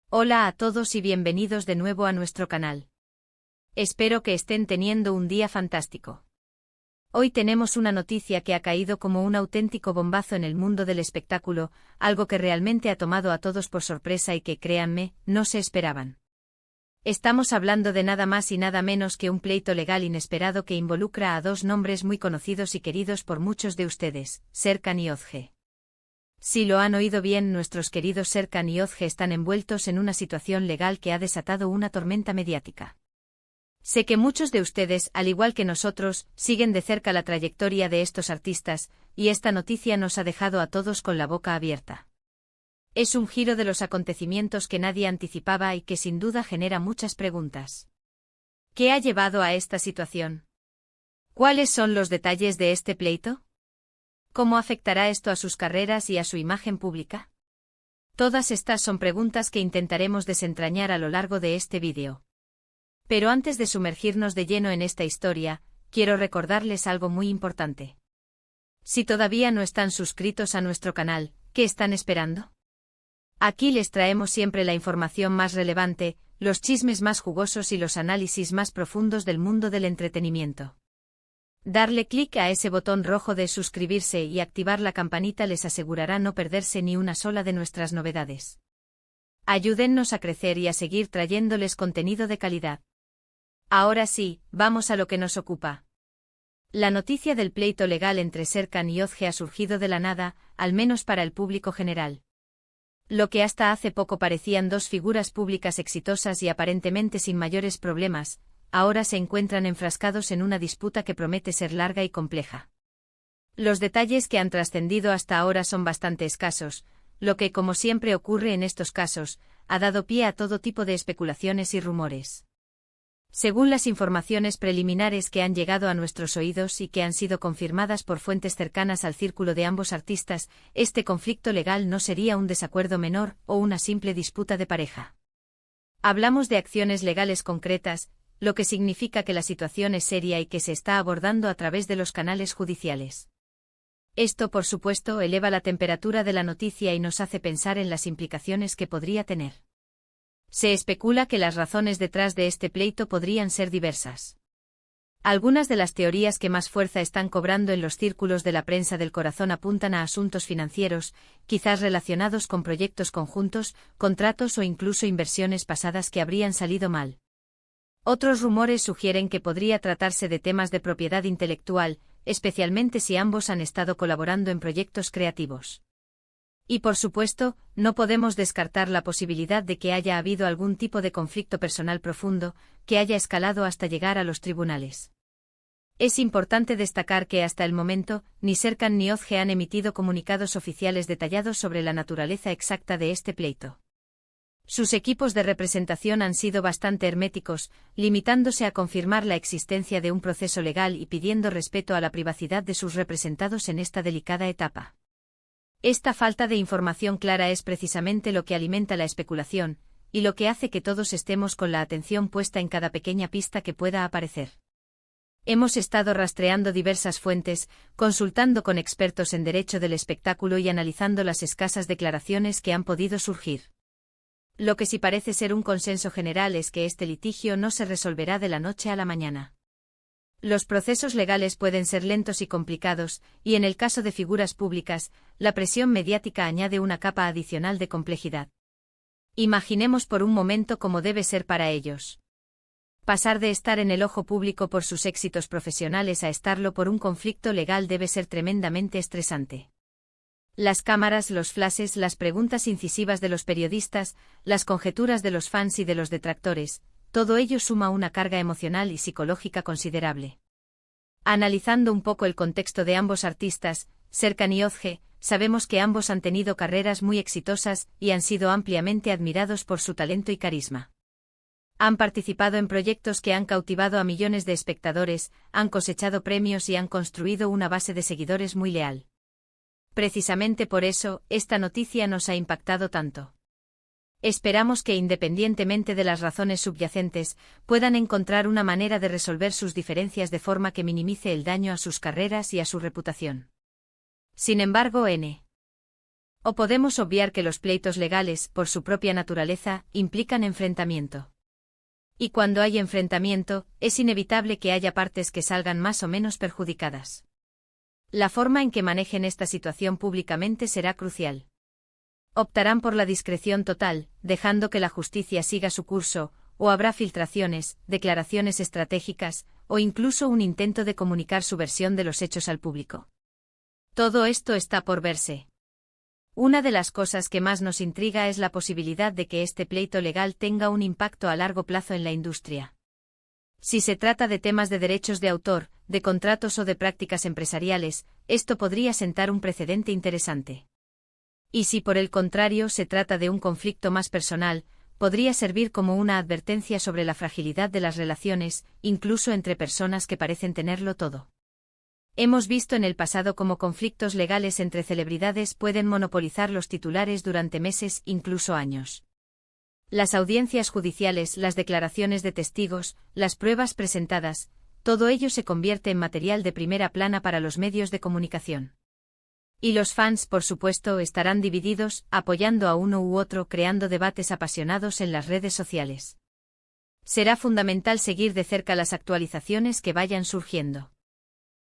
Hola a todos y bienvenidos de nuevo a nuestro canal. Espero que estén teniendo un día fantástico. Hoy tenemos una noticia que ha caído como un auténtico bombazo en el mundo del espectáculo, algo que realmente ha tomado a todos por sorpresa y que, créanme, no se esperaban. Estamos hablando de nada más y nada menos que un pleito legal inesperado que involucra a dos nombres muy conocidos y queridos por muchos de ustedes, Serkan y Özge. Si lo han oído bien, nuestros queridos Serkan y Özge están envueltos en una situación legal que ha desatado una tormenta mediática. Sé que muchos de ustedes, al igual que nosotros, siguen de cerca la trayectoria de estos artistas, y esta noticia nos ha dejado a todos con la boca abierta. Es un giro de los acontecimientos que nadie anticipaba y que sin duda genera muchas preguntas. ¿Qué ha llevado a esta situación? ¿Cuáles son los detalles de este pleito? ¿Cómo afectará esto a sus carreras y a su imagen pública? Todas estas son preguntas que intentaremos desentrañar a lo largo de este vídeo. Pero antes de sumergirnos de lleno en esta historia, quiero recordarles algo muy importante. Si todavía no están suscritos a nuestro canal, ¿qué están esperando? Aquí les traemos siempre la información más relevante, los chismes más jugosos y los análisis más profundos del mundo del entretenimiento. Darle clic a ese botón rojo de suscribirse y activar la campanita les asegurará no perderse ni una sola de nuestras novedades. Ayúdennos a crecer y a seguir trayéndoles contenido de calidad. Ahora sí, vamos a lo que nos ocupa. La noticia del pleito legal entre Serkan y Özge ha surgido de la nada, al menos para el público general. Lo que hasta hace poco parecían dos figuras públicas exitosas y aparentemente sin mayores problemas, ahora se encuentran enfrascados en una disputa que promete ser larga y compleja. Los detalles que han trascendido hasta ahora son bastante escasos, lo que, como siempre ocurre en estos casos, ha dado pie a todo tipo de especulaciones y rumores. Según las informaciones preliminares que han llegado a nuestros oídos y que han sido confirmadas por fuentes cercanas al círculo de ambos artistas, este conflicto legal no sería un desacuerdo menor o una simple disputa de pareja. Hablamos de acciones legales concretas, lo que significa que la situación es seria y que se está abordando a través de los canales judiciales. Esto, por supuesto, eleva la temperatura de la noticia y nos hace pensar en las implicaciones que podría tener. Se especula que las razones detrás de este pleito podrían ser diversas. Algunas de las teorías que más fuerza están cobrando en los círculos de la prensa del corazón apuntan a asuntos financieros, quizás relacionados con proyectos conjuntos, contratos o incluso inversiones pasadas que habrían salido mal. Otros rumores sugieren que podría tratarse de temas de propiedad intelectual, especialmente si ambos han estado colaborando en proyectos creativos. Y por supuesto, no podemos descartar la posibilidad de que haya habido algún tipo de conflicto personal profundo, que haya escalado hasta llegar a los tribunales. Es importante destacar que hasta el momento, ni Serkan ni Özge han emitido comunicados oficiales detallados sobre la naturaleza exacta de este pleito. Sus equipos de representación han sido bastante herméticos, limitándose a confirmar la existencia de un proceso legal y pidiendo respeto a la privacidad de sus representados en esta delicada etapa. Esta falta de información clara es precisamente lo que alimenta la especulación, y lo que hace que todos estemos con la atención puesta en cada pequeña pista que pueda aparecer. Hemos estado rastreando diversas fuentes, consultando con expertos en derecho del espectáculo y analizando las escasas declaraciones que han podido surgir. Lo que sí parece ser un consenso general es que este litigio no se resolverá de la noche a la mañana. Los procesos legales pueden ser lentos y complicados, y en el caso de figuras públicas, la presión mediática añade una capa adicional de complejidad. Imaginemos por un momento cómo debe ser para ellos. Pasar de estar en el ojo público por sus éxitos profesionales a estarlo por un conflicto legal debe ser tremendamente estresante. Las cámaras, los flashes, las preguntas incisivas de los periodistas, las conjeturas de los fans y de los detractores, todo ello suma una carga emocional y psicológica considerable. Analizando un poco el contexto de ambos artistas, Serkan y Özge, sabemos que ambos han tenido carreras muy exitosas y han sido ampliamente admirados por su talento y carisma. Han participado en proyectos que han cautivado a millones de espectadores, han cosechado premios y han construido una base de seguidores muy leal. Precisamente por eso, esta noticia nos ha impactado tanto. Esperamos que, independientemente de las razones subyacentes, puedan encontrar una manera de resolver sus diferencias de forma que minimice el daño a sus carreras y a su reputación. Sin embargo, O podemos obviar que los pleitos legales, por su propia naturaleza, implican enfrentamiento. Y cuando hay enfrentamiento, es inevitable que haya partes que salgan más o menos perjudicadas. La forma en que manejen esta situación públicamente será crucial. Optarán por la discreción total, dejando que la justicia siga su curso, o habrá filtraciones, declaraciones estratégicas, o incluso un intento de comunicar su versión de los hechos al público. Todo esto está por verse. Una de las cosas que más nos intriga es la posibilidad de que este pleito legal tenga un impacto a largo plazo en la industria. Si se trata de temas de derechos de autor, de contratos o de prácticas empresariales, esto podría sentar un precedente interesante. Y si por el contrario se trata de un conflicto más personal, podría servir como una advertencia sobre la fragilidad de las relaciones, incluso entre personas que parecen tenerlo todo. Hemos visto en el pasado cómo conflictos legales entre celebridades pueden monopolizar los titulares durante meses, incluso años. Las audiencias judiciales, las declaraciones de testigos, las pruebas presentadas, todo ello se convierte en material de primera plana para los medios de comunicación. Y los fans, por supuesto, estarán divididos, apoyando a uno u otro, creando debates apasionados en las redes sociales. Será fundamental seguir de cerca las actualizaciones que vayan surgiendo.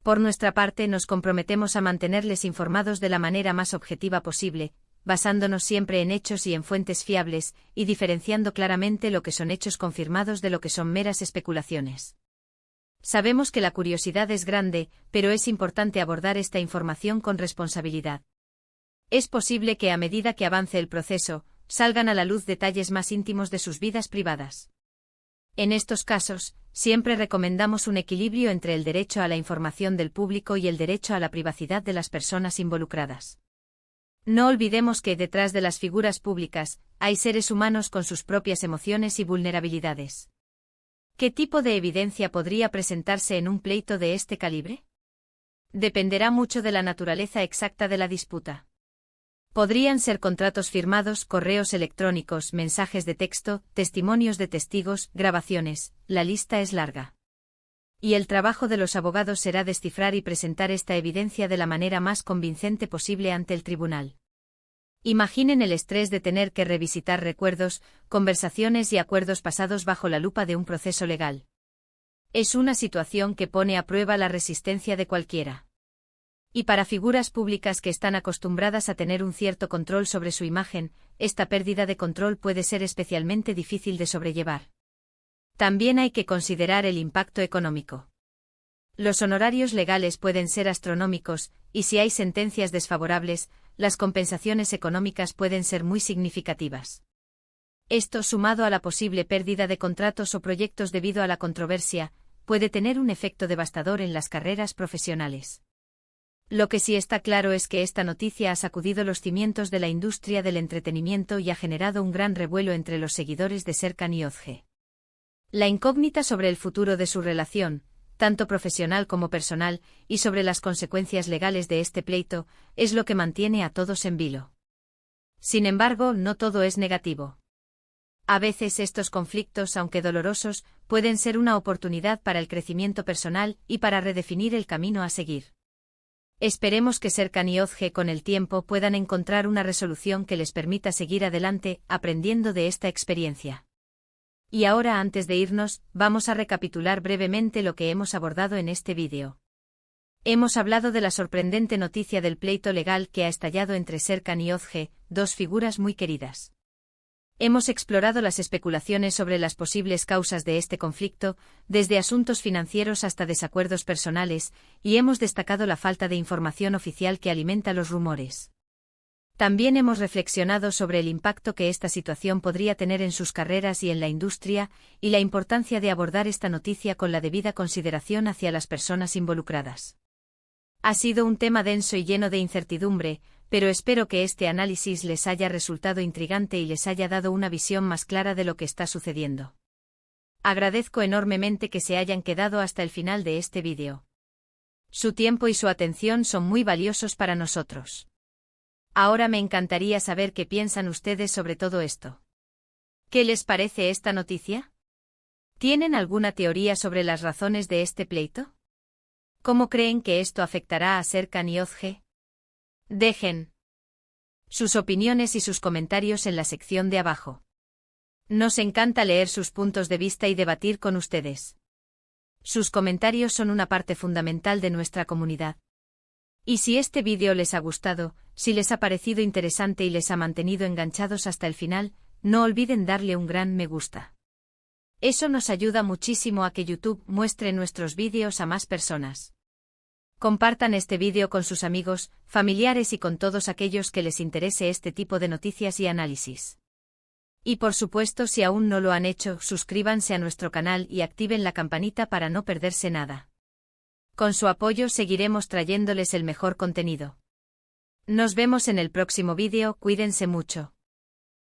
Por nuestra parte, nos comprometemos a mantenerles informados de la manera más objetiva posible, basándonos siempre en hechos y en fuentes fiables, y diferenciando claramente lo que son hechos confirmados de lo que son meras especulaciones. Sabemos que la curiosidad es grande, pero es importante abordar esta información con responsabilidad. Es posible que a medida que avance el proceso, salgan a la luz detalles más íntimos de sus vidas privadas. En estos casos, siempre recomendamos un equilibrio entre el derecho a la información del público y el derecho a la privacidad de las personas involucradas. No olvidemos que detrás de las figuras públicas, hay seres humanos con sus propias emociones y vulnerabilidades. ¿Qué tipo de evidencia podría presentarse en un pleito de este calibre? Dependerá mucho de la naturaleza exacta de la disputa. Podrían ser contratos firmados, correos electrónicos, mensajes de texto, testimonios de testigos, grabaciones, la lista es larga. Y el trabajo de los abogados será descifrar y presentar esta evidencia de la manera más convincente posible ante el tribunal. Imaginen el estrés de tener que revisitar recuerdos, conversaciones y acuerdos pasados bajo la lupa de un proceso legal. Es una situación que pone a prueba la resistencia de cualquiera. Y para figuras públicas que están acostumbradas a tener un cierto control sobre su imagen, esta pérdida de control puede ser especialmente difícil de sobrellevar. También hay que considerar el impacto económico. Los honorarios legales pueden ser astronómicos, y si hay sentencias desfavorables, las compensaciones económicas pueden ser muy significativas. Esto, sumado a la posible pérdida de contratos o proyectos debido a la controversia, puede tener un efecto devastador en las carreras profesionales. Lo que sí está claro es que esta noticia ha sacudido los cimientos de la industria del entretenimiento y ha generado un gran revuelo entre los seguidores de Serkan y Özge. La incógnita sobre el futuro de su relación, tanto profesional como personal, y sobre las consecuencias legales de este pleito, es lo que mantiene a todos en vilo. Sin embargo, no todo es negativo. A veces estos conflictos, aunque dolorosos, pueden ser una oportunidad para el crecimiento personal y para redefinir el camino a seguir. Esperemos que Serkan y Özge con el tiempo puedan encontrar una resolución que les permita seguir adelante, aprendiendo de esta experiencia. Y ahora, antes de irnos, vamos a recapitular brevemente lo que hemos abordado en este vídeo. Hemos hablado de la sorprendente noticia del pleito legal que ha estallado entre Serkan y Özge, dos figuras muy queridas. Hemos explorado las especulaciones sobre las posibles causas de este conflicto, desde asuntos financieros hasta desacuerdos personales, y hemos destacado la falta de información oficial que alimenta los rumores. También hemos reflexionado sobre el impacto que esta situación podría tener en sus carreras y en la industria, y la importancia de abordar esta noticia con la debida consideración hacia las personas involucradas. Ha sido un tema denso y lleno de incertidumbre, pero espero que este análisis les haya resultado intrigante y les haya dado una visión más clara de lo que está sucediendo. Agradezco enormemente que se hayan quedado hasta el final de este vídeo. Su tiempo y su atención son muy valiosos para nosotros. Ahora me encantaría saber qué piensan ustedes sobre todo esto. ¿Qué les parece esta noticia? ¿Tienen alguna teoría sobre las razones de este pleito? ¿Cómo creen que esto afectará a Serkan y Özge? Dejen sus opiniones y sus comentarios en la sección de abajo. Nos encanta leer sus puntos de vista y debatir con ustedes. Sus comentarios son una parte fundamental de nuestra comunidad. Y si este vídeo les ha gustado, si les ha parecido interesante y les ha mantenido enganchados hasta el final, no olviden darle un gran me gusta. Eso nos ayuda muchísimo a que YouTube muestre nuestros vídeos a más personas. Compartan este vídeo con sus amigos, familiares y con todos aquellos que les interese este tipo de noticias y análisis. Y por supuesto, si aún no lo han hecho, suscríbanse a nuestro canal y activen la campanita para no perderse nada. Con su apoyo seguiremos trayéndoles el mejor contenido. Nos vemos en el próximo vídeo, cuídense mucho.